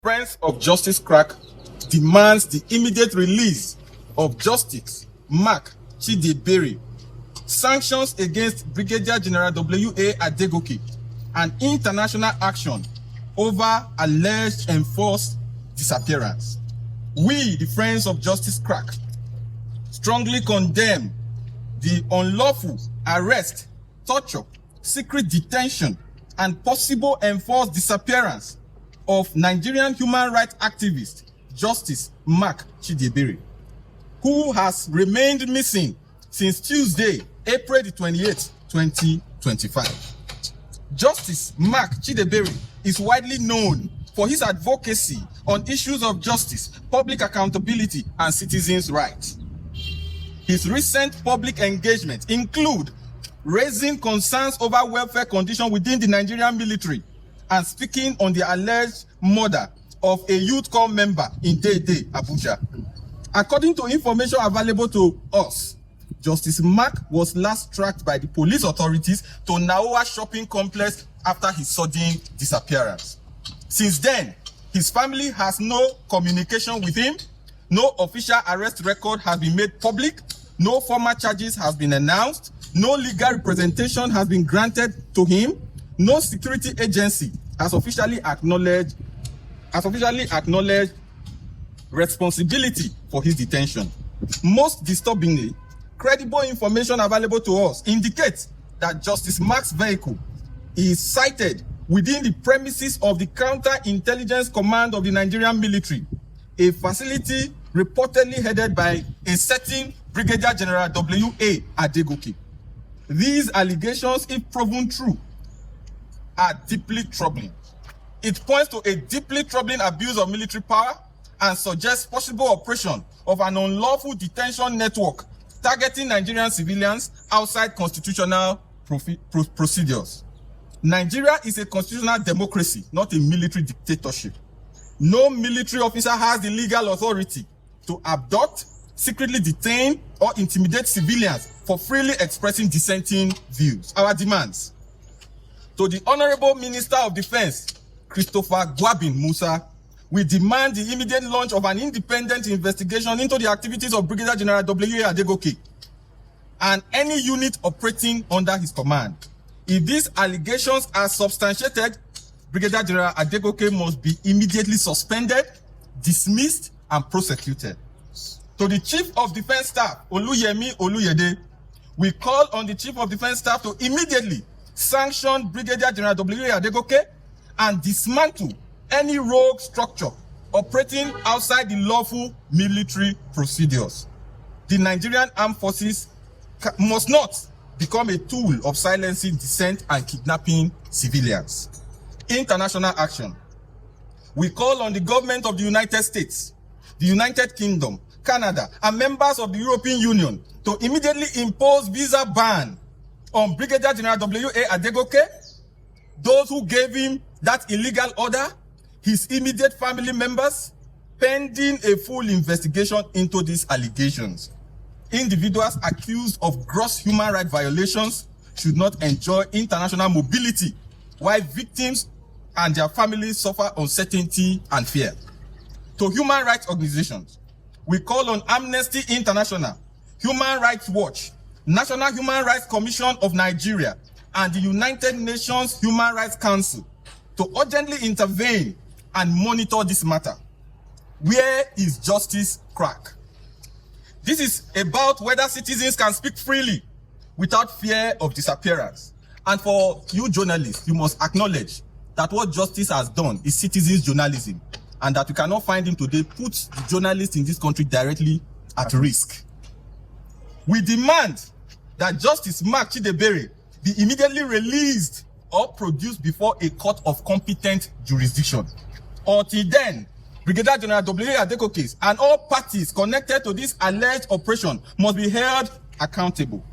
Friends of Justice Crack demands the immediate release of Justice Mark Chidebere, sanctions against Brigadier General W.A. Adegoke, and international action over alleged enforced disappearance. We, the Friends of Justice Crack, strongly condemn the unlawful arrest, torture, secret detention, and possible enforced disappearance of Nigerian human rights activist Justice Mark Chidebere, who has remained missing since Tuesday, April the 28th, 2025. Justice Mark Chidebere is widely known for his advocacy on issues of justice, public accountability, and citizens' rights. His recent public engagements include raising concerns over welfare conditions within the Nigerian military and speaking on the alleged murder of a youth corps member in Dede, Abuja. According to information available to us, Justice Mark was last tracked by the police authorities to Naowa shopping complex after his sudden disappearance. Since then, his family has no communication with him, no official arrest record has been made public, no formal charges has been announced, no legal representation has been granted to him, no security agency has officially acknowledged responsibility for his detention. Most disturbingly, credible information available to us indicates that Justice Mark's vehicle is sighted within the premises of the Counter-Intelligence Command of the Nigerian military, a facility reportedly headed by a certain Brigadier General W.A. Adegoke. These allegations, if proven true, are deeply troubling. It points to a deeply troubling abuse of military power and suggests possible operation of an unlawful detention network targeting Nigerian civilians outside constitutional procedures. Nigeria is a constitutional democracy, not a military dictatorship. No military officer has the legal authority to abduct, secretly detain, or intimidate civilians for freely expressing dissenting views. Our demands: to the Honorable Minister of Defense, Christopher Gwabin Musa, we demand the immediate launch of an independent investigation into the activities of Brigadier General W.A. Adegoke and any unit operating under his command. If these allegations are substantiated, Brigadier General Adegoke must be immediately suspended, dismissed, and prosecuted. To the Chief of Defense Staff, Oluyemi Oluyede, we call on the Chief of Defense Staff to immediately sanction Brigadier General W.A. Adegoke and dismantle any rogue structure operating outside the lawful military procedures. The Nigerian Armed Forces must not become a tool of silencing dissent and kidnapping civilians. International action. We call on the government of the United States, the United Kingdom, Canada, and members of the European Union to immediately impose visa ban on Brigadier General W.A. Adegoke, those who gave him that illegal order, his immediate family members, pending a full investigation into these allegations. Individuals accused of gross human rights violations should not enjoy international mobility, while victims and their families suffer uncertainty and fear. To human rights organizations, we call on Amnesty International, Human Rights Watch, National Human Rights Commission of Nigeria, and the United Nations Human Rights Council to urgently intervene and monitor this matter. Where is Justice Crack? This is about whether citizens can speak freely without fear of disappearance. And for you journalists, you must acknowledge that what justice has done is citizens journalism, and that we cannot find him today put the journalists in this country directly at risk. We demand that Justice Mark Chidebere be immediately released or produced before a court of competent jurisdiction. Until then, Brigadier General W.A. Adegoke and all parties connected to this alleged operation must be held accountable.